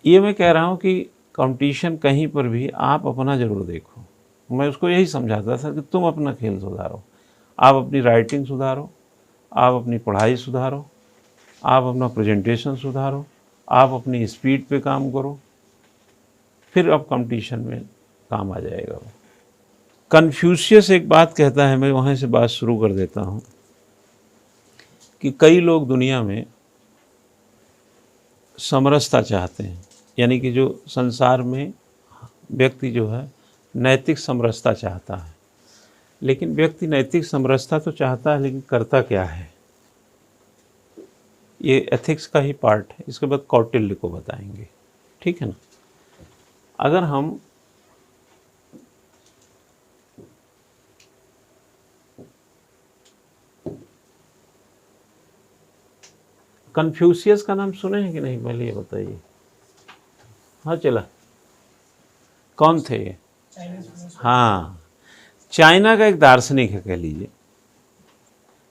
ये मैं कह रहा हूँ कि कंपटीशन कहीं पर भी आप अपना ज़रूर देखो। मैं उसको यही समझाता था कि तुम अपना खेल सुधारो, आप अपनी राइटिंग सुधारो, आप अपनी पढ़ाई सुधारो, आप अपना प्रेजेंटेशन सुधारो, आप अपनी स्पीड पे काम करो, फिर अब कंपटीशन में काम आ जाएगा। वो कन्फ्यूशियस एक बात कहता है, मैं वहाँ से बात शुरू कर देता हूँ, कि कई लोग दुनिया में समरसता चाहते हैं, यानी कि जो संसार में व्यक्ति जो है नैतिक समरसता चाहता है। लेकिन व्यक्ति नैतिक समरसता तो चाहता है, लेकिन करता क्या है? ये एथिक्स का ही पार्ट है, इसके बाद कौटिल्य को बताएंगे, ठीक है ना। अगर हम कन्फ्यूशियस का नाम सुने हैं कि नहीं, पहले ये बताइए। हाँ चला, कौन थे ये? हाँ, चाइना का एक दार्शनिक है कह लीजिए।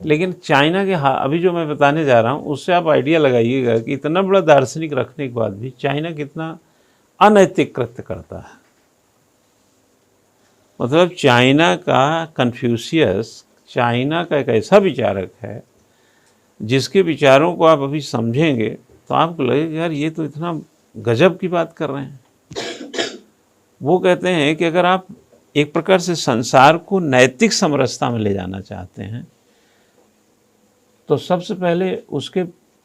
लेकिन चाइना के अभी जो मैं बताने जा रहा हूँ उससे आप आइडिया लगाइएगा कि इतना बड़ा दार्शनिक रखने के बाद भी चाइना कितना अनैतिक कृत्य करता है। मतलब चाइना का कन्फ्यूशियस चाइना का एक ऐसा विचारक है जिसके विचारों को आप अभी समझेंगे तो आपको लगेगा यार ये तो इतना गजब की बात कर रहे हैं। वो कहते हैं कि अगर आप एक प्रकार से संसार को नैतिक समरसता में ले जाना चाहते हैं तो सबसे पहले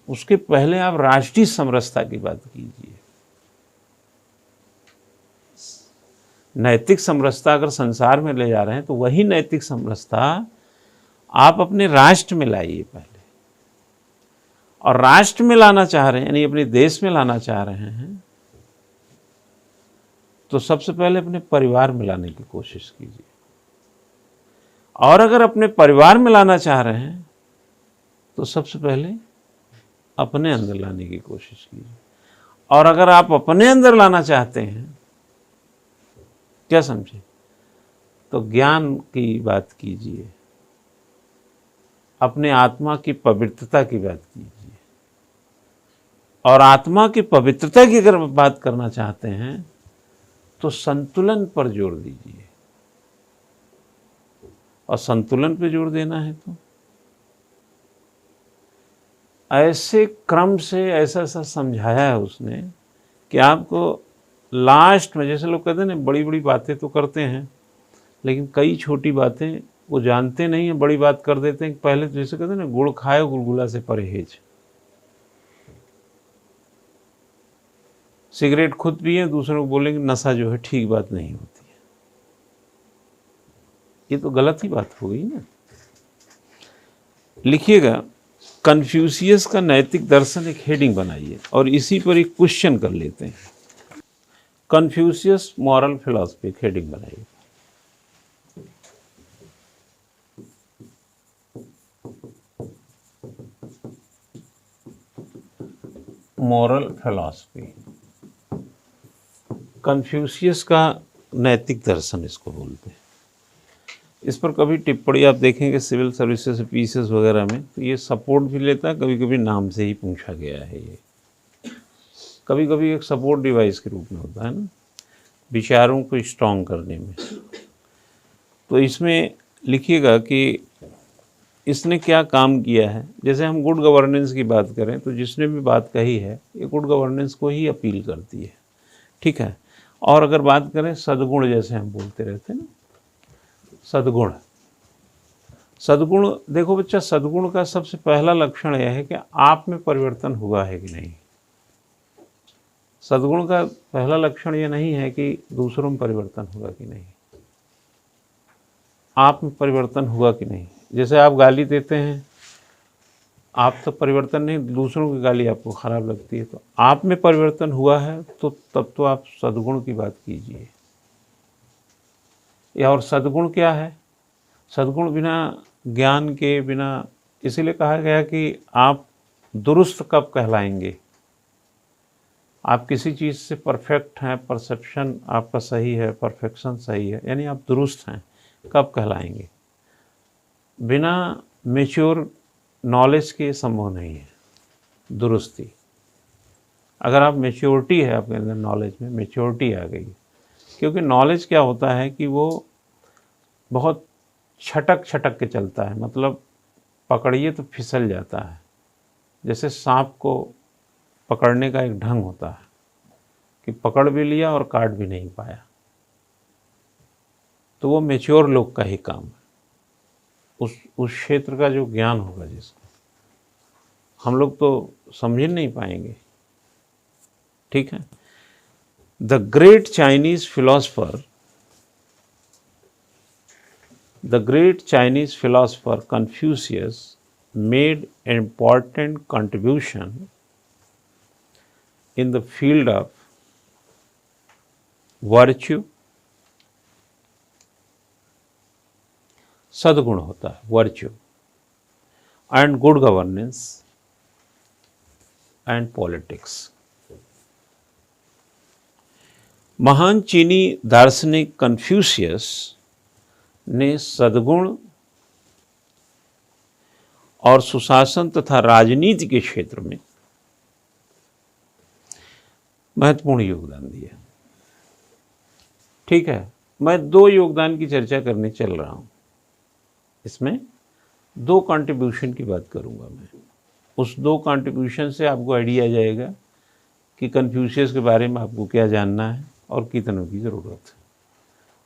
उसके पहले आप राष्ट्रीय समरसता की बात कीजिए। नैतिक समरसता अगर संसार में ले जा रहे हैं तो वही नैतिक समरसता आप अपने राष्ट्र में लाइए पहले। और राष्ट्र में लाना चाह रहे हैं यानी अपने देश में लाना चाह रहे हैं तो सबसे पहले अपने परिवार में लाने की कोशिश कीजिए। और अगर अपने परिवार में लाना चाह रहे हैं तो सबसे पहले अपने अंदर लाने की कोशिश कीजिए। और अगर आप अपने अंदर लाना चाहते हैं, क्या समझे, तो ज्ञान की बात कीजिए, अपने आत्मा की पवित्रता की बात कीजिए। और आत्मा की पवित्रता की अगर बात करना चाहते हैं तो संतुलन पर जोर दीजिए। और संतुलन पर जोर देना है तो ऐसे क्रम से ऐसा ऐसा समझाया है उसने कि आपको लास्ट में, जैसे लोग कहते हैं ना बड़ी बड़ी बातें तो करते हैं लेकिन कई छोटी बातें वो जानते नहीं हैं, बड़ी बात कर देते हैं। पहले तो जैसे कहते हैं ना गुड़ खाए गुलगुला से परहेज। सिगरेट खुद पिए दूसरों को बोलेंगे नशा जो है ठीक बात नहीं होती है, ये तो गलत ही बात हो गई ना। लिखिएगा, कन्फ्यूशियस का नैतिक दर्शन एक हेडिंग बनाइए और इसी पर एक क्वेश्चन कर लेते हैं। कन्फ्यूशियस मॉरल फिलॉसफी एक हेडिंग बनाइए। मॉरल फिलॉसफी, कन्फ्यूशियस का नैतिक दर्शन इसको बोलते हैं। इस पर कभी टिप्पणी आप देखेंगे सिविल सर्विसेज पीसेस वगैरह में तो ये सपोर्ट भी लेता है, कभी कभी नाम से ही पूछा गया है। ये कभी कभी एक सपोर्ट डिवाइस के रूप में होता है ना, विचारों को स्ट्रॉन्ग करने में। तो इसमें लिखिएगा कि इसने क्या काम किया है। जैसे हम गुड गवर्नेंस की बात करें तो जिसने भी बात कही है ये गुड गवर्नेंस को ही अपील करती है, ठीक है। और अगर बात करें सद्गुण, जैसे हम बोलते रहते हैं ना, सद्गुण, सद्गुण देखो बच्चा, सद्गुण का सबसे पहला लक्षण यह है कि आप में परिवर्तन हुआ है कि नहीं। सद्गुण का पहला लक्षण यह नहीं है कि दूसरों में परिवर्तन हुआ कि नहीं, आप में परिवर्तन हुआ कि नहीं। जैसे आप गाली देते हैं, आप तो परिवर्तन नहीं, दूसरों की गाली आपको खराब लगती है, तो आप में परिवर्तन हुआ है तो तब तो आप सद्गुण की बात कीजिए। या और सद्गुण क्या है? सद्गुण बिना ज्ञान के, बिना, इसीलिए कहा गया कि आप दुरुस्त कब कहलाएंगे। आप किसी चीज़ से परफेक्ट हैं, परसेप्शन आपका सही है, परफेक्शन सही है, यानी आप दुरुस्त हैं, कब कहलाएंगे। बिना मेच्योर नॉलेज के संभव नहीं है दुरुस्ती। अगर आप मैच्योरिटी है आपके अंदर, नॉलेज में मैच्योरिटी आ गई, क्योंकि नॉलेज क्या होता है कि वो बहुत छटक छटक के चलता है, मतलब पकड़िए तो फिसल जाता है। जैसे सांप को पकड़ने का एक ढंग होता है कि पकड़ भी लिया और काट भी नहीं पाया, तो वो मैच्योर लोग का ही काम है, उस क्षेत्र का जो ज्ञान होगा जिसको, हम लोग तो समझ नहीं पाएंगे। ठीक है। The great Chinese philosopher Confucius made an important contribution in the field of virtue, सद्गुण होता है virtue, and good governance and politics. महान चीनी दार्शनिक कन्फ्यूशियस ने सद्गुण और सुशासन तथा राजनीति के क्षेत्र में महत्वपूर्ण योगदान दिया। ठीक है, मैं 2 योगदान की चर्चा करने चल रहा हूं, इसमें 2 कंट्रीब्यूशन की बात करूंगा मैं। उस 2 कंट्रीब्यूशन से आपको आइडिया आ जाएगा कि कन्फ्यूशियस के बारे में आपको क्या जानना है और कितनों की ज़रूरत है।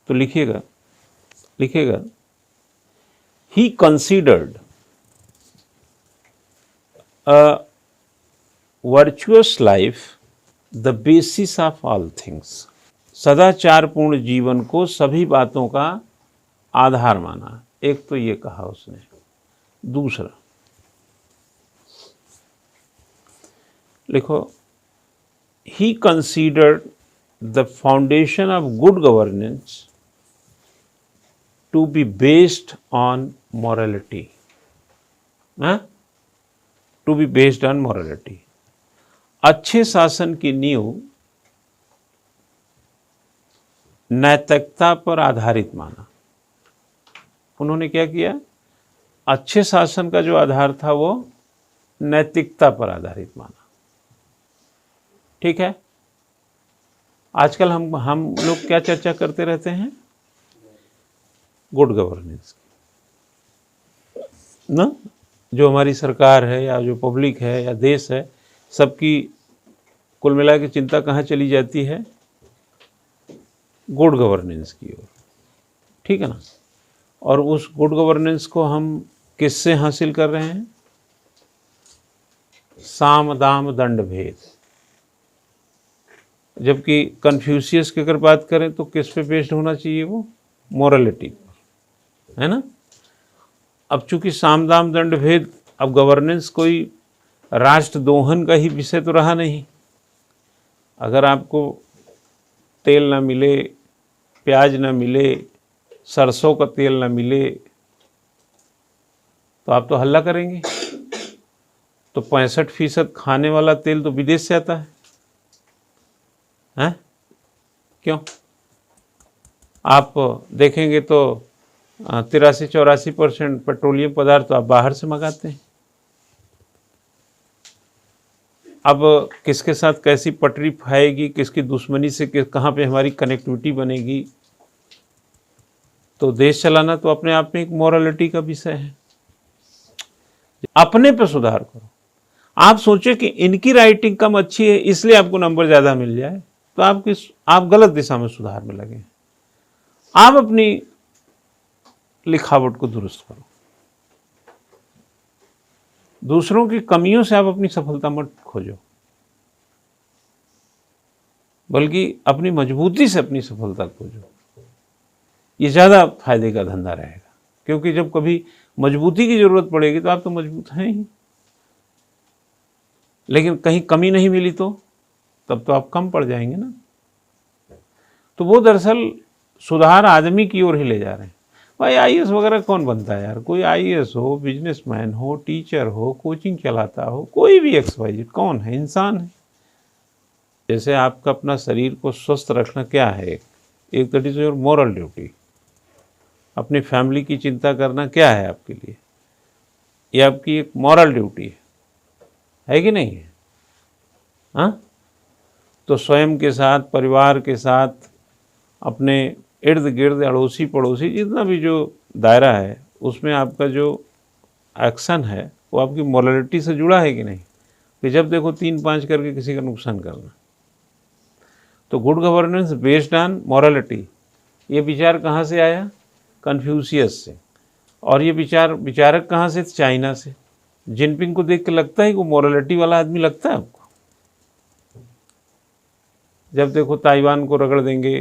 तो लिखिएगा, he considered a virtuous life the basis of all things. सदाचारपूर्ण जीवन को सभी बातों का आधार माना। एक तो ये कहा उसने। दूसरा लिखो, he considered the foundation of good governance to be based on morality. To be based on morality, अच्छे शासन की नींव नैतिकता पर आधारित माना। उन्होंने क्या किया? अच्छे शासन का जो आधार था वो नैतिकता पर आधारित माना। ठीक है। आजकल हम लोग क्या चर्चा करते रहते हैं? गुड गवर्नेंस ना। जो हमारी सरकार है या जो पब्लिक है या देश है, सबकी कुल मिला के चिंता कहाँ चली जाती है? गुड गवर्नेंस की ओर। ठीक है ना। और उस गुड गवर्नेंस को हम किससे हासिल कर रहे हैं? साम दाम दंड भेद। जबकि कन्फ्यूशियस की अगर बात करें तो किस पे बेस्ड होना चाहिए? वो मोरलिटी पर, है ना। अब चूंकि साम दाम दंड भेद, अब गवर्नेंस कोई राष्ट्र दोहन का ही विषय तो रहा नहीं। अगर आपको तेल ना मिले, प्याज ना मिले, सरसों का तेल ना मिले, तो आप तो हल्ला करेंगे। तो 65% खाने वाला तेल तो विदेश से आता है, हैं? क्यों? आप देखेंगे तो 83-84% पेट्रोलियम पदार्थ तो आप बाहर से मंगाते हैं। अब किसके साथ कैसी पटरी खाएगी, किसकी दुश्मनी से कहाँ पे हमारी कनेक्टिविटी बनेगी, तो देश चलाना तो अपने आप में एक मोरालिटी का विषय है। अपने पे सुधार करो। आप सोचे कि इनकी राइटिंग कम अच्छी है इसलिए आपको नंबर ज़्यादा मिल जाए, तो आप गलत दिशा में सुधार में लगे। आप अपनी लिखावट को दुरुस्त करो। दूसरों की कमियों से आप अपनी सफलता मत खोजो, बल्कि अपनी मजबूती से अपनी सफलता खोजो। ये ज़्यादा फायदे का धंधा रहेगा, क्योंकि जब कभी मजबूती की ज़रूरत पड़ेगी तो आप तो मजबूत हैं ही, लेकिन कहीं कमी नहीं मिली तो तब तो आप कम पड़ जाएंगे ना। तो वो दरअसल सुधार आदमी की ओर ही ले जा रहे हैं। भाई आईएएस वगैरह कौन बनता है यार? कोई आईएएस हो, बिजनेसमैन हो, टीचर हो, कोचिंग चलाता हो, कोई भी XYZ, कौन है? इंसान है। जैसे आपका अपना शरीर को स्वस्थ रखना क्या है? एक that is your moral duty. अपनी फैमिली की चिंता करना क्या है आपके लिए? ये आपकी एक मॉरल ड्यूटी है कि नहीं है? हाँ, तो स्वयं के साथ, परिवार के साथ, अपने इर्द गिर्द, अड़ोसी पड़ोसी, जितना भी जो दायरा है उसमें आपका जो एक्शन है वो आपकी मोरालिटी से जुड़ा है कि नहीं, कि जब देखो 3-5 करके किसी का नुकसान करना। तो good governance based on morality, ये विचार कहाँ से आया? कन्फ्यूशियस से। और ये विचारक कहाँ से? चाइना से। जिनपिंग को देख के लगता है कि वो मोरालिटी वाला आदमी लगता है आपको? जब देखो ताइवान को रगड़ देंगे,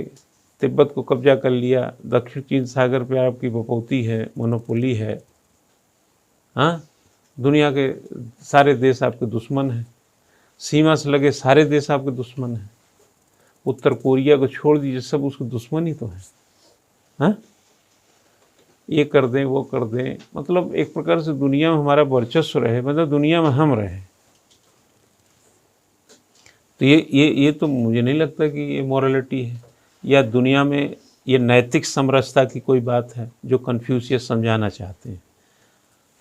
तिब्बत को कब्जा कर लिया, दक्षिण चीन सागर पे आपकी बपौती है, मोनोपोली है। हाँ, दुनिया के सारे देश आपके दुश्मन हैं, सीमा से लगे सारे देश आपके दुश्मन हैं। उत्तर कोरिया को छोड़ दीजिए, सब उसके दुश्मन ही तो हैं। हाँ, ये कर दें, वो कर दें, मतलब एक प्रकार से दुनिया में हमारा वर्चस्व रहे, मतलब दुनिया में हम रहें। तो ये तो मुझे नहीं लगता कि ये मोरालिटी है, या दुनिया में ये नैतिक समरसता की कोई बात है जो कन्फ्यूशियस समझाना चाहते हैं।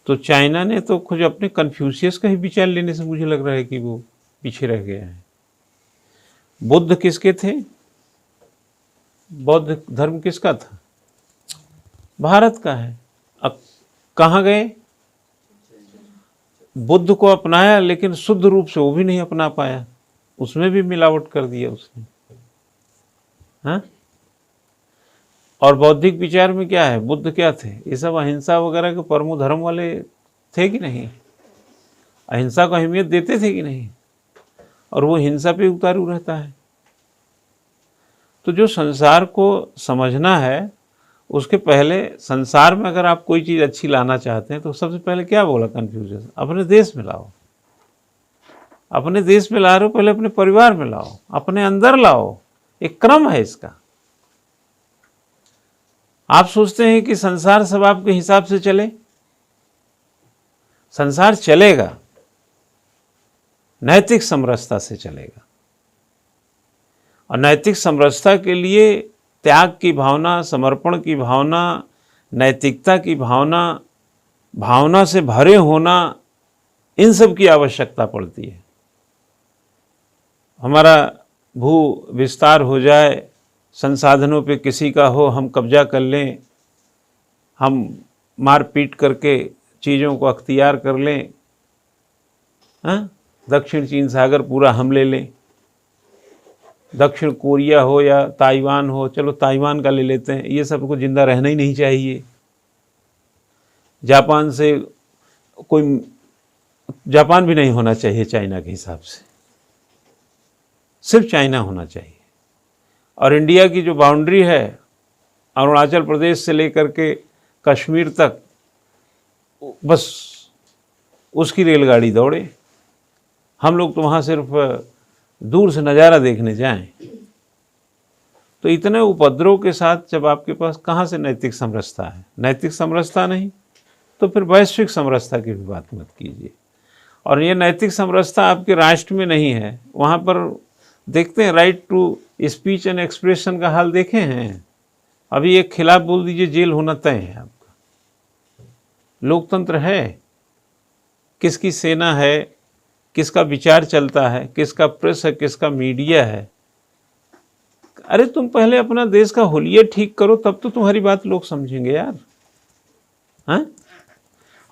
तो चाइना ने तो खुद अपने कन्फ्यूशियस का ही विचार लेने से मुझे लग रहा है कि वो पीछे रह गया है। बुद्ध किसके थे? बौद्ध धर्म किसका था? भारत का है। अब कहाँ गए? बुद्ध को अपनाया, लेकिन शुद्ध रूप से वो भी नहीं अपना पाया, उसमें भी मिलावट कर दिया उसने। हाँ, और बौद्धिक विचार में क्या है? बुद्ध क्या थे? ये सब अहिंसा वगैरह के परमो धर्म वाले थे कि नहीं? अहिंसा को अहमियत देते थे कि नहीं? और वो हिंसा पे उतारू रहता है। तो जो संसार को समझना है, उसके पहले संसार में अगर आप कोई चीज़ अच्छी लाना चाहते हैं तो सबसे पहले क्या बोला कन्फ्यूशियस? अपने देश में लाओ। अपने देश में ला रहे हो, पहले अपने परिवार में लाओ, अपने अंदर लाओ। एक क्रम है इसका। आप सोचते हैं कि संसार सब आपके हिसाब से चले? संसार चलेगा, नैतिक समरसता से चलेगा। और नैतिक समरसता के लिए त्याग की भावना, समर्पण की भावना, नैतिकता की भावना, भावना से भरे होना, इन सब की आवश्यकता पड़ती है। हमारा भू विस्तार हो जाए, संसाधनों पे किसी का हो, हम कब्जा कर लें, हम मार पीट करके चीज़ों को अख्तियार कर लें। हाँ, दक्षिण चीन सागर पूरा हम ले लें। दक्षिण कोरिया हो या ताइवान हो, चलो ताइवान का ले लेते हैं, ये सबको जिंदा रहना ही नहीं चाहिए। जापान से कोई, जापान भी नहीं होना चाहिए चाइना के हिसाब से, सिर्फ चाइना होना चाहिए। और इंडिया की जो बाउंड्री है, अरुणाचल प्रदेश से लेकर के कश्मीर तक, बस उसकी रेलगाड़ी दौड़े। हम लोग तो वहाँ सिर्फ दूर से नज़ारा देखने जाएं। तो इतने उपद्रव के साथ जब आपके पास कहाँ से नैतिक समरसता है? नैतिक समरसता नहीं तो फिर वैश्विक समरसता की भी बात मत कीजिए। और ये नैतिक समरसता आपके राष्ट्र में नहीं है। वहाँ पर देखते हैं right to speech and expression का हाल देखे हैं। अभी एक खिलाफ बोल दीजिए, जेल होना तय है आपका। लोकतंत्र है, किसकी सेना है, किसका विचार चलता है, किसका प्रेस है, किसका मीडिया है। अरे तुम पहले अपना देश का हुलिया ठीक करो, तब तो तुम्हारी बात लोग समझेंगे यार। हाँ,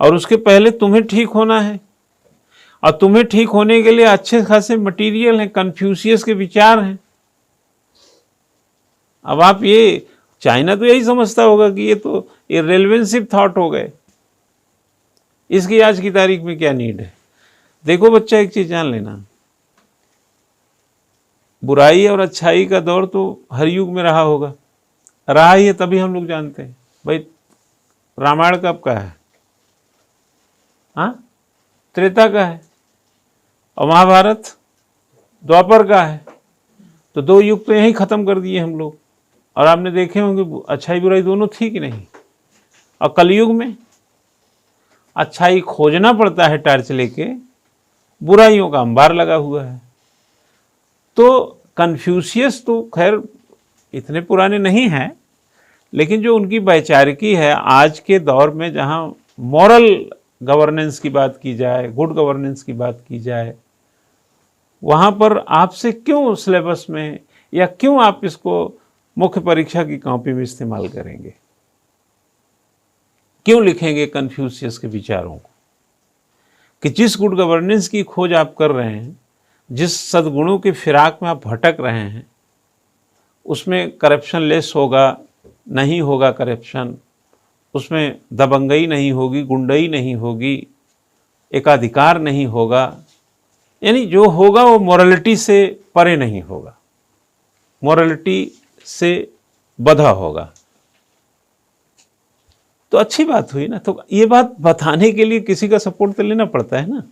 और उसके पहले तुम्हें ठीक होना है। और तुम्हें ठीक होने के लिए अच्छे खासे मटेरियल हैं, कन्फ्यूशियस के विचार हैं। अब आप ये, चाइना तो यही समझता होगा कि ये तो इर्रेलेवेंसिव थॉट हो गए, इसकी आज की तारीख में क्या नीड है। देखो बच्चा, एक चीज जान लेना, बुराई और अच्छाई का दौर तो हर युग में रहा होगा, रहा ही है, तभी हम लोग जानते हैं। भाई रामायण कब का है? हाँ, त्रेता का है। और महाभारत द्वापर का है। तो 2 युग तो यहीं खत्म कर दिए हम लोग। और आपने देखे होंगे अच्छाई बुराई दोनों थी कि नहीं। और कलयुग में अच्छाई खोजना पड़ता है टार्च लेके, बुराइयों का अंबार लगा हुआ है। तो कन्फ्यूशियस तो खैर इतने पुराने नहीं हैं, लेकिन जो उनकी वैचारिकी है आज के दौर में, जहाँ मॉरल गवर्नेंस की बात की जाए, गुड गवर्नेंस की बात की जाए, वहाँ पर आपसे क्यों सिलेबस में या क्यों आप इसको मुख्य परीक्षा की कॉपी में इस्तेमाल करेंगे? क्यों लिखेंगे कन्फ्यूशियस के विचारों को? कि जिस गुड गवर्नेंस की खोज आप कर रहे हैं, जिस सद्गुणों की फिराक में आप भटक रहे हैं, उसमें करप्शन लेस होगा, नहीं होगा करप्शन, उसमें दबंगई नहीं होगी, गुंडई नहीं होगी, एकाधिकार नहीं होगा, यानी जो होगा वो मोरालिटी से परे नहीं होगा, मोरालिटी से बधा होगा। तो अच्छी बात हुई ना। तो ये बात बताने के लिए किसी का सपोर्ट तो लेना पड़ता है ना।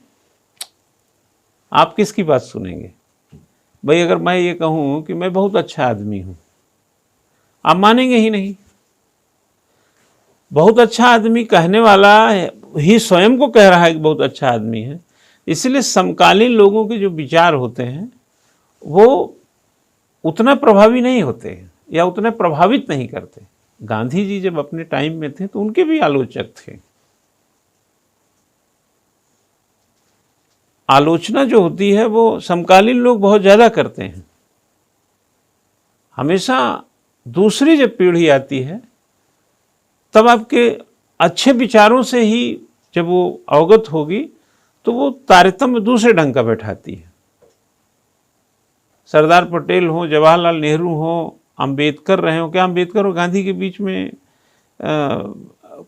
आप किसकी बात सुनेंगे? भाई अगर मैं ये कहूँ कि मैं बहुत अच्छा आदमी हूँ, आप मानेंगे ही नहीं। बहुत अच्छा आदमी कहने वाला ही स्वयं को कह रहा है कि बहुत अच्छा आदमी है। इसलिए समकालीन लोगों के जो विचार होते हैं वो उतना प्रभावी नहीं होते हैं या उतना प्रभावित नहीं करते। गांधी जी जब अपने टाइम में थे तो उनके भी आलोचक थे। आलोचना जो होती है वो समकालीन लोग बहुत ज़्यादा करते हैं। हमेशा दूसरी जब पीढ़ी आती है तब आपके अच्छे विचारों से ही जब वो अवगत होगी तो वो तारतम्य दूसरे ढंग का बैठाती है। सरदार पटेल हो, जवाहरलाल नेहरू हो, अंबेडकर रहे हो, क्या अंबेडकर और गांधी के बीच में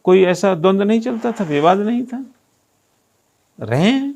कोई ऐसा द्वंद्व नहीं चलता था, विवाद नहीं था? रहे हैं।